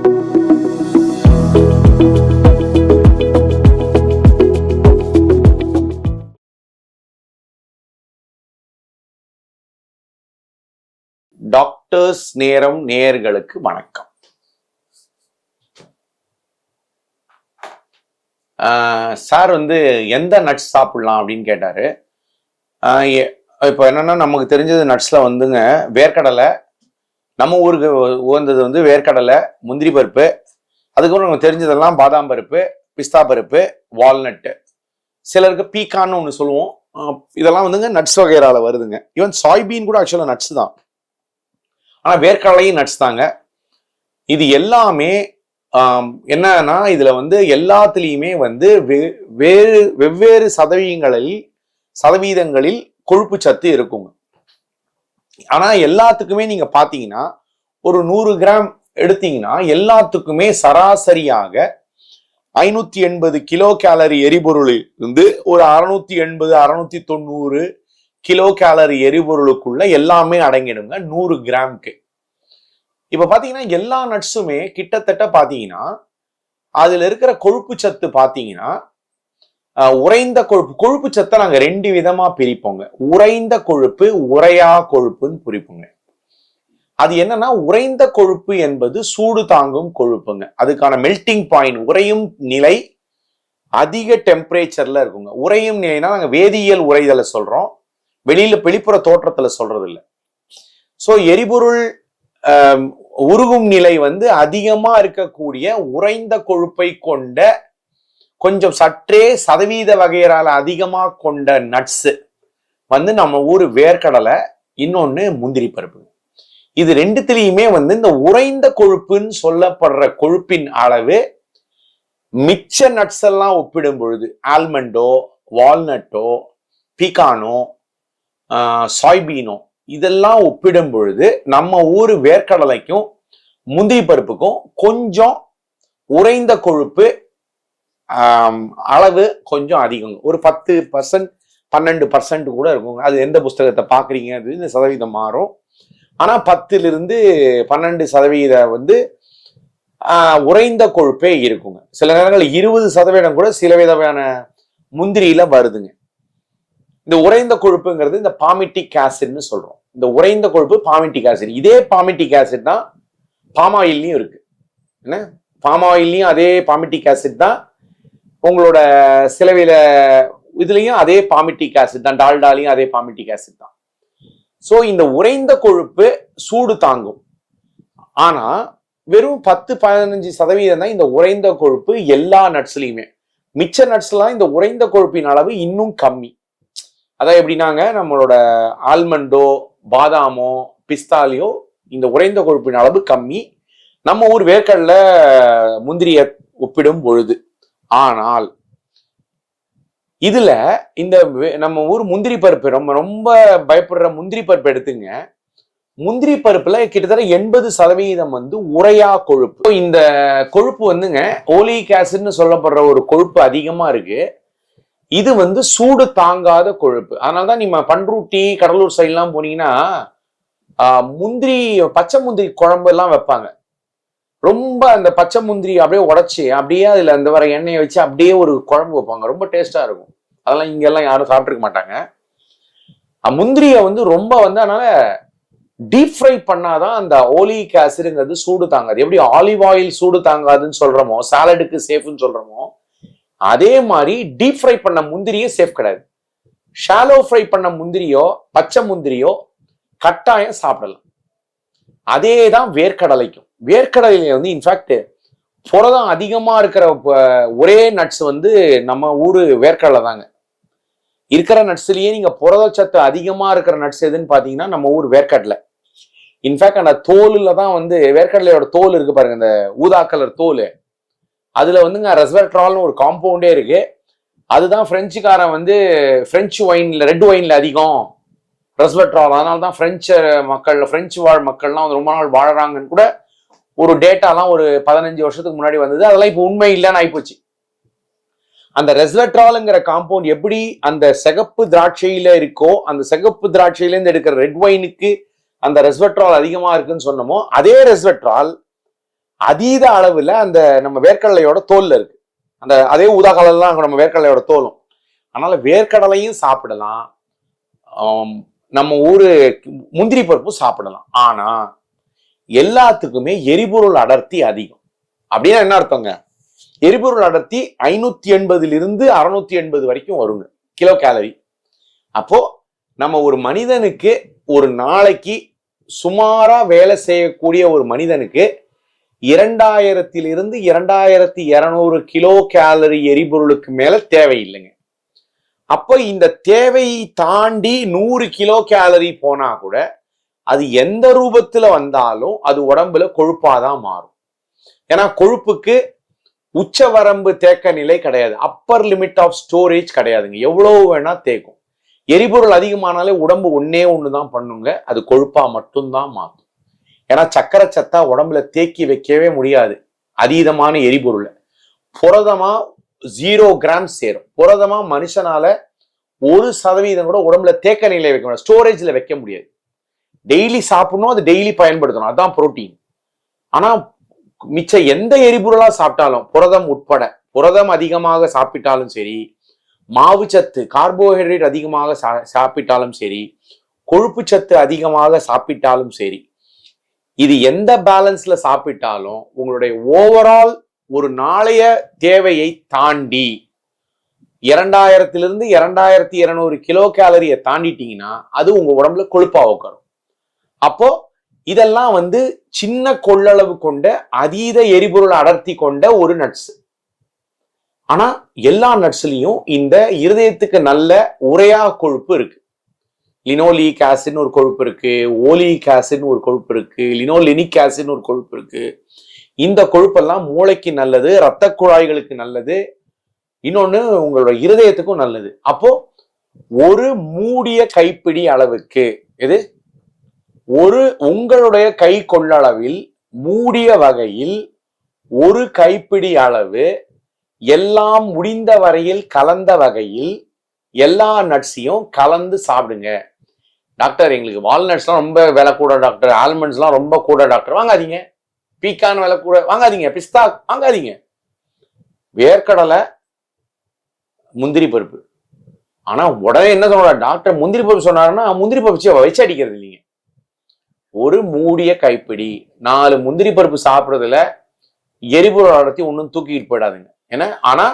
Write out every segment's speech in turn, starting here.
Doctors நேரம் நேயர்களுக்கு வணக்கம். சார் எந்த நட்ஸ் சாப்பிடலாம் அப்படின்னு கேட்டாரு. இப்போ என்னன்னா, நமக்கு தெரிஞ்சது நட்ஸ்ல வேர்க்கடலை, நம்ம ஊருக்கு உகந்தது வேர்க்கடலை, முந்திரி பருப்பு, அதுக்கப்புறம் நமக்கு தெரிஞ்சதெல்லாம் பாதாம் பருப்பு, பிஸ்தா பருப்பு, வால்நட்டு, சிலருக்கு பீக்கான்னு ஒன்று சொல்லுவோம். இதெல்லாம் நட்ஸ் வகைரால வருதுங்க. ஈவன் சாய்பீன் கூட ஆக்சுவலாக நட்ஸ் தான். ஆனா வேர்க்கடலையும் நட்ஸ் தாங்க. இது எல்லாமே என்னன்னா, இதுல எல்லாத்துலயுமே வெவ்வேறு சதவீதங்களில் கொழுப்பு சத்து இருக்குங்க. ஆனா எல்லாத்துக்குமே நீங்க பாத்தீங்கன்னா, ஒரு 100 கிராம் எடுத்தீங்கன்னா எல்லாத்துக்குமே சராசரியாக 580 கிலோ கேலரி எரிபொருளில் இருந்து ஒரு 680 690 கிலோ கேலரி எரிபொருளுக்குள்ள எல்லாமே அடங்கிடுங்க 100 கிராம்க்கு. இப்ப பாத்தீங்கன்னா எல்லா நட்ஸுமே கிட்டத்தட்ட பாத்தீங்கன்னா அதுல இருக்கிற கொழுப்பு சத்து பாத்தீங்கன்னா, உறைந்த கொழுப்பு சத்தை நாங்க 2 விதமா பிரிப்போங்க. உறைந்த கொழுப்பு, உறையா கொழுப்புன்னு பிரிப்போங்க. அது என்னன்னா, உறைந்த கொழுப்பு என்பது சூடு தாங்கும் கொழுப்புங்க. அதுக்கான மெல்டிங் பாயிண்ட், உறையும் நிலை அதிக டெம்பரேச்சர்ல இருக்குங்க. உறையும் நிலைனா நாங்க வேதியியல் உறைதலை சொல்றோம், வெளிப்புற தோற்றத்துல சொல்றது இல்லை. சோ எரிபொருள் உருகும் நிலை அதிகமா இருக்கக்கூடிய உறைந்த கொழுப்பை கொண்ட, கொஞ்சம் சற்றே சதவீத வகையறால அதிகமா கொண்ட நட்ஸ் நம்ம ஊரு வேர்க்கடலை, இன்னொன்னு முந்திரி பருப்பு. இது ரெண்டுத்திலையுமே இந்த உறைந்த கொழுப்புன்னு சொல்லப்படுற கொழுப்பின் அளவு மிச்ச நட்ஸ் எல்லாம் ஒப்பிடும் பொழுது, ஆல்மண்டோ, வால்நட்டோ, பீகானோ, சாய்பீனோ, இதெல்லாம் ஒப்பிடும் பொழுது நம்ம ஊரு வேர்க்கடலைக்கும் முந்திரி பருப்புக்கும் கொஞ்சம் உறைந்த கொழுப்பு அளவு கொஞ்சம் அதிகம். ஒரு 10% 12% கூட இருக்குங்க. அது எந்த புஸ்தகத்தை பாக்குறீங்க, அது இந்த சதவீதம் மாறும். ஆனா 10% உறைந்த கொழுப்பே இருக்குங்க. சில நேரங்கள் 20% கூட சில விதமான முந்திரியில வருதுங்க. இந்த உறைந்த கொழுப்புங்கிறது இந்த பாமிட்டிக் ஆசிட்னு சொல்றோம். இந்த உறைந்த கொழுப்பு பாமிட்டிக் ஆசிட். இதே பாமிட்டிக் ஆசிட் தான் பாம் ஆயில்லையும் இருக்கு. என்ன, பாம் ஆயில்லையும் அதே பாமிட்டிக் ஆசிட் தான், உங்களோட சிலவில இதுலயும் அதே பாமிட்டிக் ஆசிட் தான், டால்டாலையும் அதே பாமிட்டிக் ஆசிட் தான். சோ இந்த உறைந்த கொழுப்பு சூடு தாங்கும். ஆனா வெறும் 10-15% தான் இந்த உறைந்த கொழுப்பு எல்லா நட்ஸ்லயுமே. மிச்ச நட்ஸ்லாம் இந்த உறைந்த கொழுப்பின் அளவு இன்னும் கம்மி. அதான் எப்படின்னாங்க, நம்மளோட ஆல்மண்டோ, பாதாமோ, பிஸ்தாலியோ இந்த உறைந்த கொழுப்பின் அளவு கம்மி, நம்ம ஊர் வேர்க்கடல, முந்திரிய ஒப்பிடும் பொழுது. ஆனால் இதுல இந்த நம்ம ஊர் முந்திரி பருப்பு, ரொம்ப பயப்படுற முந்திரி பருப்பு எடுத்துங்க. முந்திரி பருப்புல கிட்டத்தட்ட 80% உறையா கொழுப்பு. இந்த கொழுப்பு ஓலிக் ஆசிட்னு சொல்லப்படுற ஒரு கொழுப்பு அதிகமா இருக்கு. இது சூடு தாங்காத கொழுப்பு. அதனாலதான் நீங்க பண்ருட்டி, கடலூர் சைட் எல்லாம் போனீங்கன்னா முந்திரி, பச்சை முந்திரி குழம்பு எல்லாம் வைப்பாங்க. ரொம்ப அந்த பச்சை முந்திரி அப்படியே உடைச்சு அப்படியே அதுல அந்த வர எண்ணெயை வச்சு அப்படியே ஒரு குழம்பு வைப்பாங்க. ரொம்ப டேஸ்டா இருக்கும். அதெல்லாம் இங்க எல்லாம் யாரும் சாப்பிட்டுருக்க மாட்டாங்க. முந்திரிய ரொம்ப அதனால டீப் ஃப்ரை பண்ணாதான் அந்த ஓலிக் ஆசிட்ங்கிறது சூடு தாங்காது. எப்படி ஆலிவ் ஆயில் சூடு தாங்காதுன்னு சொல்றோமோ, சாலடுக்கு சேஃப்னு சொல்றோமோ, அதே மாதிரி டீப் ஃப்ரை பண்ண முந்திரியே சேஃப் கிடையாது. ஷாலோ ஃப்ரை பண்ண முந்திரியோ, பச்சை முந்திரியோ கட்டாயம் சாப்பிடலாம். அதேதான் வேர்க்கடலைக்கும். வேர்க்கடலையில இன்ஃபேக்ட் புரதம் அதிகமா இருக்கிற ஒரே நட்ஸ் நம்ம ஊரு வேர்க்கடலை தாங்க. இருக்கிற நட்ஸ்லயே நீங்க புரதச்சத்து அதிகமா இருக்கிற நட்ஸ் எதுன்னு பாத்தீங்கன்னா நம்ம ஊர் வேர்க்கடலை. இன்ஃபேக்ட் அந்த தோலுல தான் வேர்க்கடலையோட தோல் இருக்கு பாருங்க, இந்த ஊதா கலர் தோல், அதுல ரெஸ்வெட்ரால்னு ஒரு காம்பவுண்டே இருக்கு. அதுதான் பிரெஞ்சுக்காரன் பிரெஞ்சு ஒயின்ல, ரெட் ஒயின்ல அதிகம் ரெஸ்வெட்ரால். அதனாலதான் பிரெஞ்சு வாழ் மக்கள்லாம் ரொம்ப நாள் வாழறாங்கன்னு கூட ஒரு டேட்டாலாம் ஒரு 15 வருஷத்துக்கு முன்னாடி வந்தது. அதெல்லாம் இப்போ உண்மை இல்லைன்னு ஆயிப்போச்சு. அந்த ரெஸ்வெட்ரால்ங்கிற காம்பவுண்ட் எப்படி அந்த சிகப்பு திராட்சையில இருக்கோ, அந்த சிகப்பு திராட்சையில இருந்து எடுக்கிற ரெட் ஒயினுக்கு அந்த ரெஸ்வெட்ரால் அதிகமா இருக்குன்னு சொன்னமோ, அதே ரெஸ்வெட்ரால் அதீத அளவுல அந்த நம்ம வேர்க்கடலையோட தோல்ல இருக்கு. அந்த அதே ஊதா கலர்லாம் நம்ம வேர்க்கடலையோட தோலும். அதனால வேர்க்கடலையும் சாப்பிடலாம், நம்ம ஊரு முந்திரி பருப்பும் சாப்பிடலாம். ஆனா எல்லாத்துக்குமே எரிபொருள் அடர்த்தி அதிகம். அப்படின்னா என்ன அர்த்தங்க? எரிபொருள் அடர்த்தி 580 680 வரைக்கும் வருங்க கிலோ கேலரி. அப்போ நம்ம ஒரு மனிதனுக்கு ஒரு நாளைக்கு சுமாரா வேலை செய்யக்கூடிய ஒரு மனிதனுக்கு 2000 2200 கிலோ கேலரி எரிபொருளுக்கு மேல தேவையில்லைங்க. அப்போ இந்த தேவையை தாண்டி 100 கிலோ கேலரி போனா கூட அது எந்த ரூபத்துல வந்தாலும் அது உடம்புல கொழுப்பாதான் மாறும். ஏன்னா கொழுப்புக்கு உச்சவரம்பு தேக்க நிலை கிடையாது, அப்பர் லிமிட் ஆஃப் ஸ்டோரேஜ் கிடையாதுங்க. எவ்வளவு வேணா தேக்கும். எரிபொருள் அதிகமானாலே உடம்பு ஒண்ணுதான் பண்ணுங்க, அது கொழுப்பா மட்டும்தான் மாற்றும். ஏன்னா சக்கரை சத்தா உடம்புல தேக்கி வைக்கவே முடியாது. அதீதமான எரிபொருளை புரதமா 0 கிராம் சேரும். புரதமா மனுஷனால 1% கூட உடம்புல தேக்க நிலை வைக்க முடியாது, ஸ்டோரேஜ்ல வைக்க முடியாது. டெய்லி சாப்பிடணும், அது டெய்லி பயன்படுத்தணும், அதுதான் புரோட்டீன். ஆனா மிச்ச எந்த எரிபொருளா சாப்பிட்டாலும் புரதம் உட்பட, புரதம் அதிகமாக சாப்பிட்டாலும் சரி, மாவு சத்து கார்போஹைட்ரேட் அதிகமாக சாப்பிட்டாலும் சரி, கொழுப்பு சத்து அதிகமாக சாப்பிட்டாலும் சரி, இது எந்த பேலன்ஸ்ல சாப்பிட்டாலும் உங்களுடைய ஓவரால் ஒரு நாளைய தேவையை தாண்டி 2000 2200 கிலோ கேலரியை தாண்டிட்டீங்கன்னா அது உங்க உடம்புல கொழுப்பா உட்காரும். அப்போ இதெல்லாம் சின்ன கொள்ளளவு கொண்ட அதீத எரிபொருள் அடர்த்தி கொண்ட ஒரு நட்ஸ். ஆனா எல்லா நட்ஸ்லயும் இந்த இருதயத்துக்கு நல்ல உரையா கொழுப்பு இருக்கு. லினோலிக் ஆசிட்னு ஒரு கொழுப்பு இருக்கு, ஓலிக் ஆசிட்னு ஒரு கொழுப்பு இருக்கு, லினோலெனிக் ஆசிட்னு ஒரு கொழுப்பு இருக்கு. இந்த கொழுப்பெல்லாம் மூளைக்கு நல்லது, இரத்த குழாய்களுக்கு நல்லது, இன்னொன்னு உங்களோட இருதயத்துக்கும் நல்லது. அப்போ ஒரு மூடிய கைப்பிடி அளவுக்கு, எது ஒரு உங்களுடைய கை கொள்ளளவில் மூடிய வகையில் ஒரு கைப்பிடி அளவு எல்லாம் முடிந்த வரையில் கலந்த வகையில் எல்லா நட்ஸையும் கலந்து சாப்பிடுங்க. டாக்டர் எங்களுக்கு வால்நட்ஸ்லாம் ரொம்ப விலை கூட டாக்டர், ஆல்மண்ட்ஸ்லாம் ரொம்ப கூட டாக்டர், வாங்காதீங்க. பீக்கான் விலை கூட வாங்காதீங்க, பிஸ்தா வாங்காதீங்க. வேர்க்கடலை, முந்திரி பருப்பு. ஆனா உடனே என்ன சொல்றாரு டாக்டர், முந்திரி பருப்பு சொன்னாருன்னா முந்திரி பருப்பு வச்சு அடிக்கிறது இல்லைங்க. ஒரு மூடிய கைப்பிடி 4 முந்திரி பருப்பு சாப்பிடுறதுல எரிபொருள் அடர்த்தி ஒன்றும் தூக்கிட்டு போயிடாதுங்க. ஏன்னா ஆனா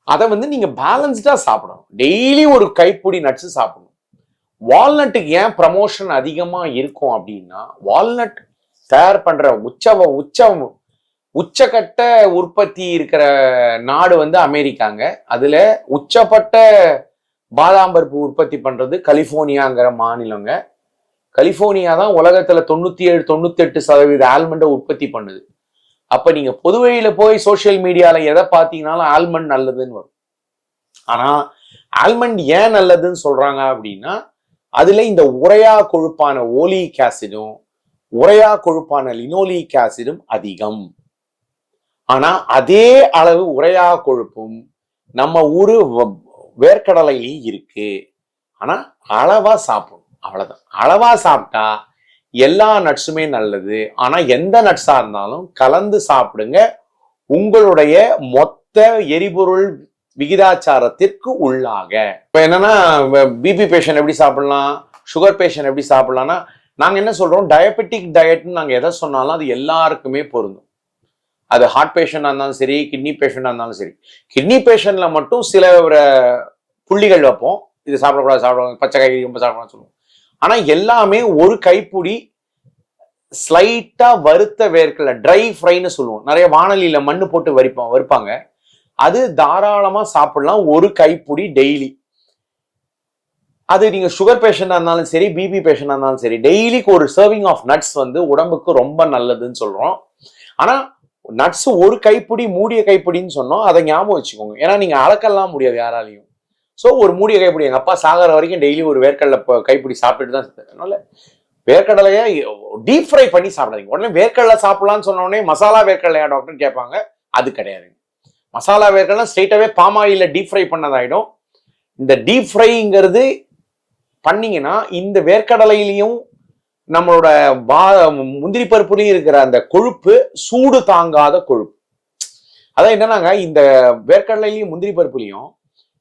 அதை நீங்க பேலன்ஸ்டா சாப்பிடணும். டெய்லி ஒரு கைப்பிடி நட்ஸ் சாப்பிடணும். வால்நட்டுக்கு ஏன் ப்ரமோஷன் அதிகமா இருக்கும் அப்படின்னா, வால்நட் தயார் பண்ற உச்சகட்ட உற்பத்தி இருக்கிற நாடு அமெரிக்காங்க. அதுல உச்சப்பட்ட பாதாம் பருப்பு உற்பத்தி பண்றது கலிபோர்னியாங்கிற மாநிலங்க. கலிபோர்னியா தான் உலகத்துல 97-98% ஆல்மண்டை உற்பத்தி பண்ணுது. அப்ப நீங்க பொது வழியில போய் சோசியல் மீடியால எதை பார்த்தீங்கன்னாலும் ஆல்மண்ட் நல்லதுன்னு வரும். ஆனா ஆல்மண்ட் ஏன் நல்லதுன்னு சொல்றாங்க அப்படின்னா, அதுல இந்த உரையா கொழுப்பான ஓலிக் ஆசிடும் உரையா கொழுப்பான லினோலிக் ஆசிடும் அதிகம். ஆனா அதே அளவு உரையா கொழுப்பும் நம்ம ஊரு வேர்க்கடலையிலையும் இருக்கு. ஆனா அளவா சாப்பிடும், அவ்வளவுதான். அளவா சாப்பிட்டா எல்லா நட்ஸுமே நல்லது. ஆனா எந்த நட்ஸா இருந்தாலும் கலந்து சாப்பிடுங்க, உங்களுடைய மொத்த எரிபொருள் விகிதாச்சாரத்திற்கு உள்ளாக. இப்ப என்னன்னா, பிபி பேஷண்ட் எப்படி சாப்பிடலாம், சுகர் பேஷண்ட் எப்படி சாப்பிடலாம்னா, நாங்க என்ன சொல்றோம், டயபெட்டிக் டயட்னு நாங்க எதை சொன்னாலும் அது எல்லாருக்குமே பொருந்தும். அது ஹார்ட் பேஷண்டா இருந்தாலும் சரி, கிட்னி பேஷண்டா இருந்தாலும் சரி. கிட்னி பேஷண்ட்ல மட்டும் சில புள்ளிகள் வைப்போம், இது சாப்பிடக்கூடாது, சாப்பிடுவாங்க, பச்சை காய்கறி ரொம்ப சாப்பிடக்கூடாதுன்னு சொல்லுவோம். ஆனா எல்லாமே ஒரு கைப்பிடி ஸ்லைட்டா வறுத்த வேர்க்கடலை, ட்ரை ஃப்ரைன்னு சொல்லுவோம். நிறைய வானலியில மண்ணு போட்டு வறுப்பாங்க. அது தாராளமா சாப்பிடலாம், ஒரு கைப்பிடி டெய்லி. அது நீங்க சுகர் பேஷண்டா இருந்தாலும் சரி, பிபி பேஷண்டா இருந்தாலும் சரி, டெய்லிக்கு ஒரு சர்விங் ஆஃப் நட்ஸ் உடம்புக்கு ரொம்ப நல்லதுன்னு சொல்றோம். ஆனா நட்ஸ் ஒரு கைப்பிடி, மூடிய கைப்பிடின்னு சொன்னோம், அதை ஞாபகம் வச்சுக்கோங்க. ஏன்னா நீங்க அளக்கலாம் முடியாது யாராலையும். ஸோ ஒரு மூடிய கைப்பிடி, எங்க அப்பா சாகர வரைக்கும் டெய்லி ஒரு வேர்க்கடலை கைப்பிடி சாப்பிட்டுட்டு தான் செத்தாரு. அதனால வேர்க்கடலையை டீப் ஃப்ரை பண்ணி சாப்பிடாதீங்க. உடனே வேர்க்கடலை சாப்பிடலாம்னு சொன்ன உடனே மசாலா வேர்க்கடலையா டாக்டர் கேட்பாங்க. அது கிடையாதுங்க. மசாலா வேர்க்கடலை ஸ்ட்ரெயிட்டாவே பாமாயில டீப் ஃப்ரை பண்ணதாயிடும். இந்த டீப் ஃப்ரைங்கிறது பண்ணீங்கன்னா இந்த வேர்க்கடலையிலையும் நம்மளோட முந்திரி பருப்புலையும் இருக்கிற அந்த கொழுப்பு சூடு தாங்காத கொழுப்பு. அதான் என்னன்னாங்க, இந்த வேர்க்கடலையிலையும் முந்திரி பருப்புலையும்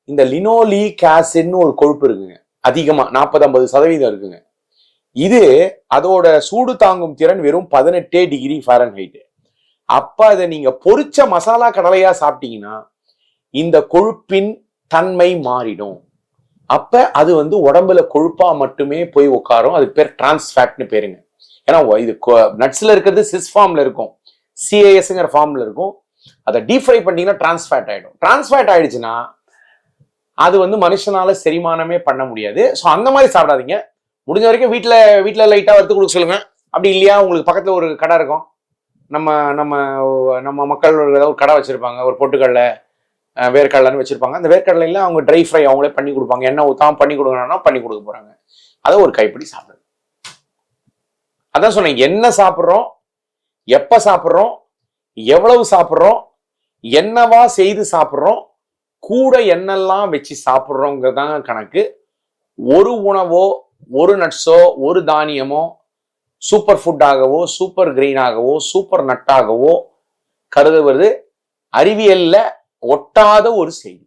இந்த லினோலிக் ஆசிட்னு ஒரு கொழுப்பு இருக்குங்க, அதிகமா 40-50% இருக்குங்க. இது அதோட சூடு தாங்கும் திறன் வெறும் 18 டிகிரி ஃபாரன்ஹைட். அப்ப அதை நீங்க பொரிச்ச மசாலா கடலையா சாப்பிட்டீங்கன்னா இந்த கொழுப்பின் தன்மை மாறிடும். அப்ப அது உடம்புல கொழுப்பா மட்டுமே போய் உட்காரும். அதுக்கு பேர் டிரான்ஸ்ஃபேட்னு பேருங்க. ஏன்னா இது நட்ஸ்ல இருக்கிறது சிஸ் ஃபார்ம்ல இருக்கும், சிஏஎஸ்ங்கிற ஃபார்ம்ல இருக்கும். அதை டீஃப்ரை பண்ணீங்கன்னா டிரான்ஸ்ஃபேட் ஆயிடும். டிரான்ஸ்ஃபேட் ஆயிடுச்சுன்னா அது மனுஷனால செரிமானமே பண்ண முடியாது. ஸோ அந்த மாதிரி சாப்பிடாதீங்க. முடிஞ்ச வரைக்கும் வீட்டில் லைட்டாக வறுத்து கொடுக்க சொல்லுங்க. அப்படி இல்லையா, உங்களுக்கு பக்கத்தில் ஒரு கடை இருக்கும், நம்ம நம்ம நம்ம மக்கள் ஏதாவது ஒரு கடை வச்சிருப்பாங்க, ஒரு பொட்டுக்கடலை வேர்க்கடலைன்னு வச்சிருப்பாங்க. அந்த வேர்க்கடலையில அவங்க ட்ரை ஃப்ரை அவங்களே பண்ணி கொடுப்பாங்க. எண்ணெய் ஊத்தாம பண்ணி கொடுக்கணும்னா பண்ணி கொடுக்க போறாங்க. அதை ஒரு கைப்பிடி சாப்பிடுங்க. அதான் சொன்னேன், என்ன சாப்பிட்றோம், எப்ப சாப்பிட்றோம், எவ்வளவு சாப்பிட்றோம், என்னவா செய்து சாப்பிட்றோம், கூட என்னெல்லாம் வச்சு சாப்பிட்றோங்கிறதாங்க கணக்கு. ஒரு உணவோ ஒரு நட்ஸோ ஒரு தானியமோ சூப்பர் ஃபுட்டாகவோ சூப்பர் கிரெயினாகவோ சூப்பர் நட்டாகவோ கருதுவது அறிவியல்ல ஒட்டாத ஒரு செய்தி.